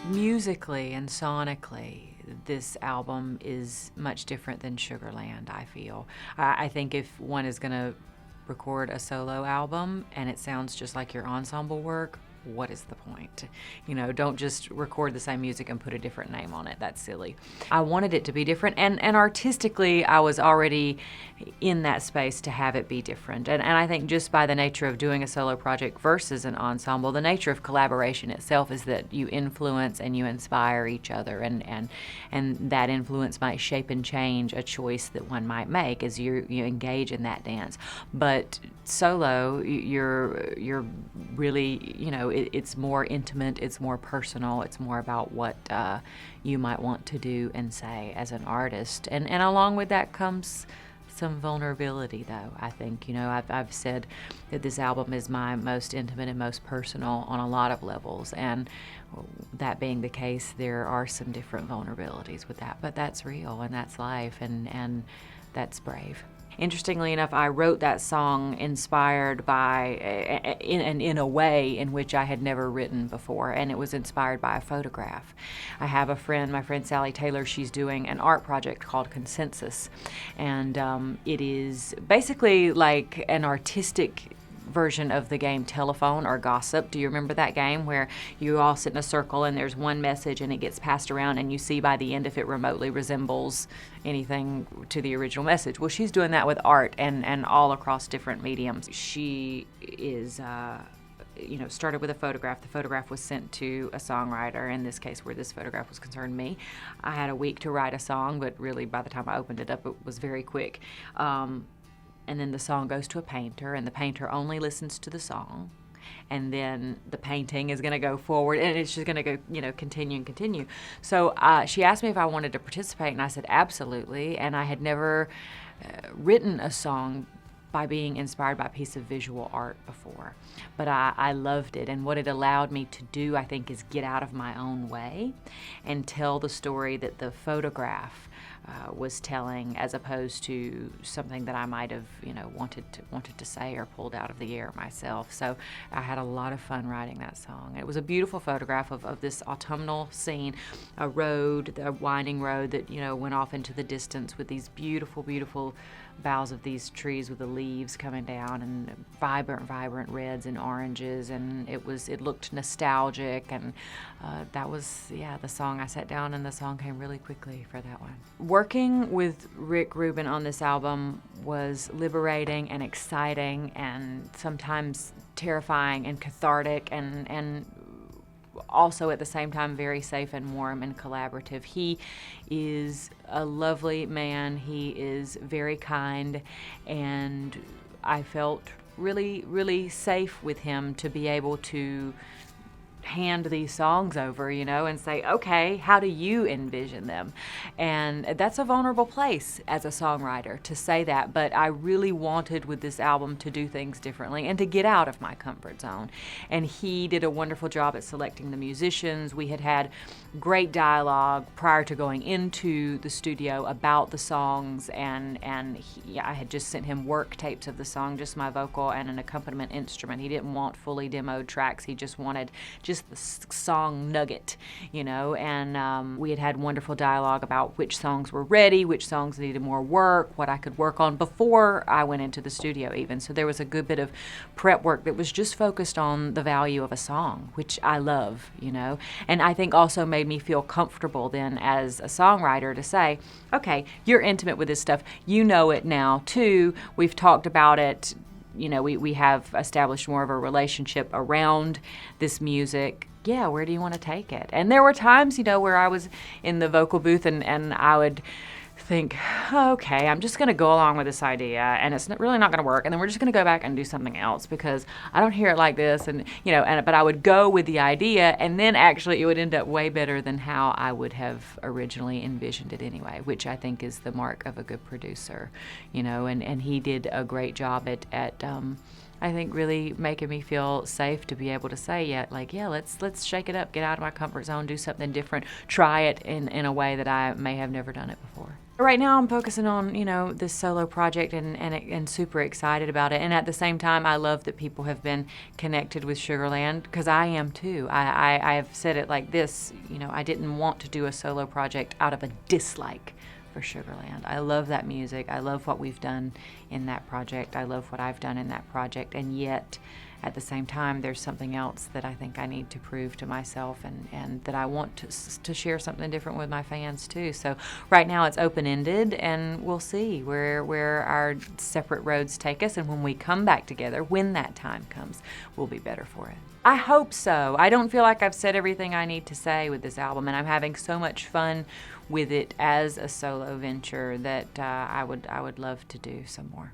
Musically and sonically, this album is much different than Sugarland, I feel. I think if one is going to record a solo album and it sounds just like your ensemble work, what is the point? You know, don't just record the same music and put a different name on it. That's silly. I wanted it to be different, and artistically, I was already in that space to have it be different. And I think just by the nature of doing a solo project versus an ensemble, the nature of collaboration itself is that you influence and you inspire each other, and that influence might shape and change a choice that one might make as you engage in that dance. But solo, you're really, you know, it's more intimate, it's more personal, it's more about what you might want to do and say as an artist. And along with that comes some vulnerability, though. I think, you know, I've said that this album is my most intimate and most personal on a lot of levels, and that being the case, there are some different vulnerabilities with that, but that's real and that's life, and that's brave. Interestingly enough, I wrote that song inspired by, in a way in which I had never written before, and it was inspired by a photograph. I have a friend, my friend Sally Taylor, she's doing an art project called Consensus, and it is basically like an artistic version of the game Telephone or Gossip. Do you remember that game where you all sit in a circle and there's one message and it gets passed around and you see by the end if it remotely resembles anything to the original message? Well, she's doing that with art and all across different mediums. She is started with a photograph. The photograph was sent to a songwriter, in this case where this photograph was concerned, me. I had a week to write a song, but really by the time I opened it up, it was very quick. And then the song goes to a painter, and the painter only listens to the song. And then the painting is going to go forward, and it's just going to go, continue and continue. So she asked me if I wanted to participate, and I said absolutely. And I had never written a song by being inspired by a piece of visual art before. But I loved it, and what it allowed me to do, I think, is get out of my own way and tell the story that the photograph was telling, as opposed to something that I might have, wanted to say or pulled out of the air myself. So I had a lot of fun writing that song. It was a beautiful photograph of this autumnal scene, a road, a winding road that, went off into the distance with these beautiful, beautiful boughs of these trees with the leaves coming down, and vibrant reds and oranges, and it looked nostalgic, and that was the song. I sat down and the song came really quickly for that one. Working with Rick Rubin on this album was liberating and exciting and sometimes terrifying and cathartic, and also at the same time very safe and warm and collaborative. He is a lovely man. He is very kind, and I felt really, really safe with him to be able to hand these songs over, and say, okay, how do you envision them? And that's a vulnerable place as a songwriter to say that, but I really wanted with this album to do things differently and to get out of my comfort zone. And he did a wonderful job at selecting the musicians. We had great dialogue prior to going into the studio about the songs, and I had just sent him work tapes of the song, just my vocal and an accompaniment instrument. He didn't want fully demoed tracks. He just wanted just the song nugget, and we had wonderful dialogue about which songs were ready, which songs needed more work, what I could work on before I went into the studio even. So there was a good bit of prep work that was just focused on the value of a song, which I love, and I think also made me feel comfortable then as a songwriter to say, okay, you're intimate with this stuff, you know it now too, we've talked about it, we have established more of a relationship around this music. Yeah, where do you want to take it? And there were times, where I was in the vocal booth and I would think, okay, I'm just going to go along with this idea, and it's really not going to work, and then we're just going to go back and do something else because I don't hear it like this, and but I would go with the idea, and then actually it would end up way better than how I would have originally envisioned it anyway, which I think is the mark of a good producer, and he did a great job at I think really making me feel safe to be able to say, let's shake it up, get out of my comfort zone, do something different, try it in a way that I may have never done it before. Right now I'm focusing on, this solo project and super excited about it. And at the same time, I love that people have been connected with Sugarland, because I am too. I have said it like this, I didn't want to do a solo project out of a dislike for Sugarland. I love that music. I love what we've done in that project. I love what I've done in that project. And yet, at the same time, there's something else that I think I need to prove to myself, and that I want to share something different with my fans too. So right now it's open-ended, and we'll see where our separate roads take us. And when we come back together, when that time comes, we'll be better for it. I hope so. I don't feel like I've said everything I need to say with this album, and I'm having so much fun with it as a solo venture that I would love to do some more.